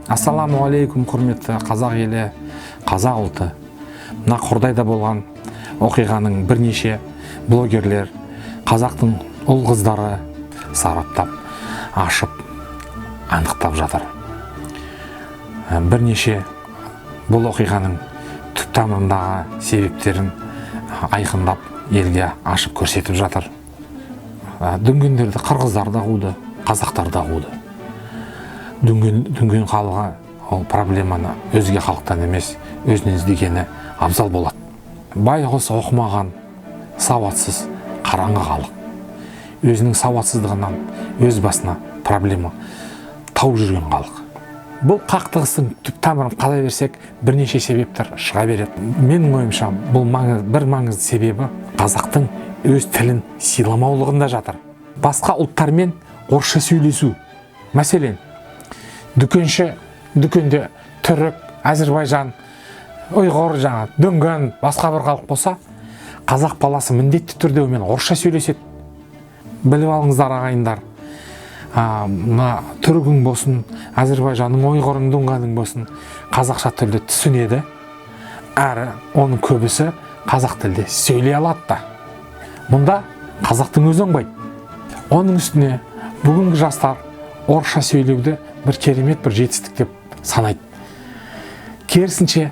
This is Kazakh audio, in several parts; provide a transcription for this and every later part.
Ассаламу алейкум, құрметті қазақ елі, қазақ ұлты. Мына Қордайда болған оқиғаның бірнеше блогерлер, қазақтың ұл қыздары сараптап, ашып, анықтап жатыр. Бірнеше бұл оқиғаның түп тамырындағы себептерін айқындап, елге ашып көрсетіп жатыр. Дүнгендерді қырғыздар да қуды, қазақтар да қуды. Дүнген халқы ол проблеманы өзге халықтан емес, өзінен іздегені абзал болады. Байғұс оқымаған, сауатсыз, қараңғы халық. Өзінің сауатсыздығынан өз басына проблема тауып жүрген халық. Бұл қақтығыстың түп тамырын қаза берсек, бірнеше себептер шыға береді. Менің ойымша, бұл бір маңызды себебі қазақтың өз тілін сыйламаулығында жатыр. Басқа ұлттармен орысша сөйлесу. Мәселен, дүкенде түрік, Әзірбайжан, ұйғыр, дүнген, басқа бір халық болса, қазақ баласы міндетті түрде мен орысша сөйлеседі. Біліп алыңыздар, ағайындар. Түрігің болсын, Әзірбайжанның, ұйғырың, дүнгенің болсын, қазақша тілді түсінеді. Әрі оның көбісі қазақ тілде сөйлей алады да. Мұнда қазақтың өзі оңбайды. Оның үстіне бүгінгі жастар орысша сөйлеуді бір керемет, бір жетістік деп санайды. Керісінше,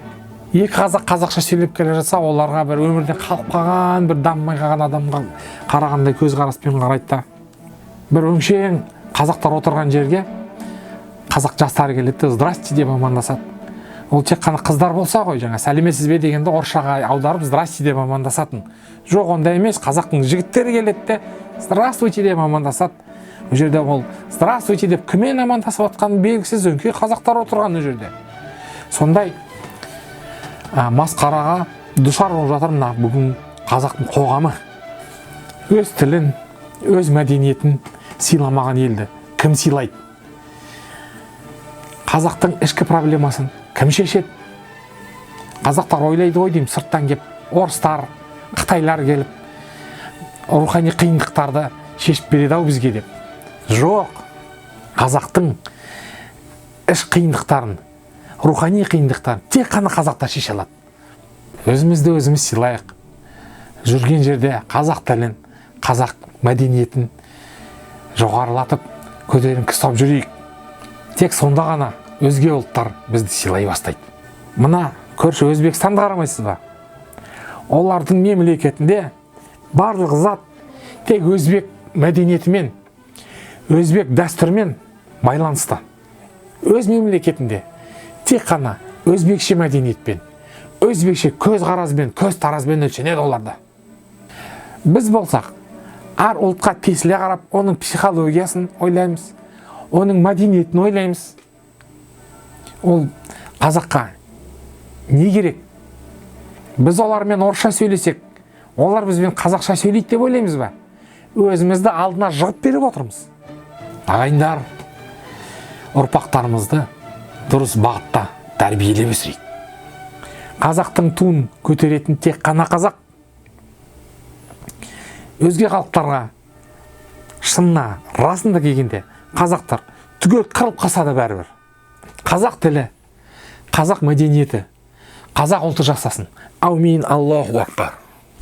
екі қазақ қазақша сөйлеп келе жатса, оларға бір өмірден қалып қалған, бір дамымай қалған адамға қарағандай көзқараспен қарайды. Бір өңшең қазақтар отырған жерге қазақ жастары келеді, здрасте деп амандасады. Ол тек қана қыздар болса ғой, сәлеметсіз бе дегенде орысшаға аударып здрасте деп амандасатын. Жоқ, ондай емес, қазақтың жігіттері келеді де здравствуйте деп амандасады. Ол жерде ол здравствуйте деп кіммен амандасып отқаны белгісіз, өңкей қазақтар отырған ол жерде. Сондай масқараға душар болып жатыр мына бүгін қазақтың қоғамы. Өз тілін, өз мәдениетін сыйламаған елді кім сыйлайды? Қазақтың ішкі проблемасын кім шешеді? Қазақтар ойлайды ғой деймін, сырттан келіп, орыстар, қытайлар келіп, рухани қиындықтарды шешіп береді ау бізге деп. Жоқ, қазақтың іш қиындықтарын, рухани қиындықтарын тек қана қазақтар шеше алады. Өзімізді өзіміз сыйлайық. Жүрген жерде қазақ тілін, қазақ мәдениетін жоғарылатып, көтеріңкі ұстап жүрейік. Тек сонда ғана өзге ұлттар бізді сыйлай бастайды. Мына көрші Өзбекстанды қарамайсыз ба? Олардың мемлекетінде барлық зат тек өзбек мәдениетімен, өзбек дәстүрімен байланысты. Өз мемлекетінде тек қана өзбекше мәдениетпен, өзбекше көзқаразбен, көзтаразбен өлшенеді оларда. Біз болсақ, әр ұлтқа тесіле қарап, оның психологиясын ойлаймыз, оның мәдениетін ойлаймыз. Ол қазаққа не керек? Біз олармен орысша сөйлесек, олар бізбен қазақша сөйлейді деп ойлаймыз ба? Өзімізді алдына жығып беріп отырмыз. Ағайындар, ұрпақтарымызды дұрыс бағытта тәрбиелеп өсірейік. Қазақтың туын көтеретін тек қана қазақ. Өзге халықтарға шынына, расында келгенде қазақтар түгел қырылып қалса да бәрібір. Қазақ тілі, қазақ мәдениеті, қазақ ұлты жасасын. Аумин, Аллаху акбар.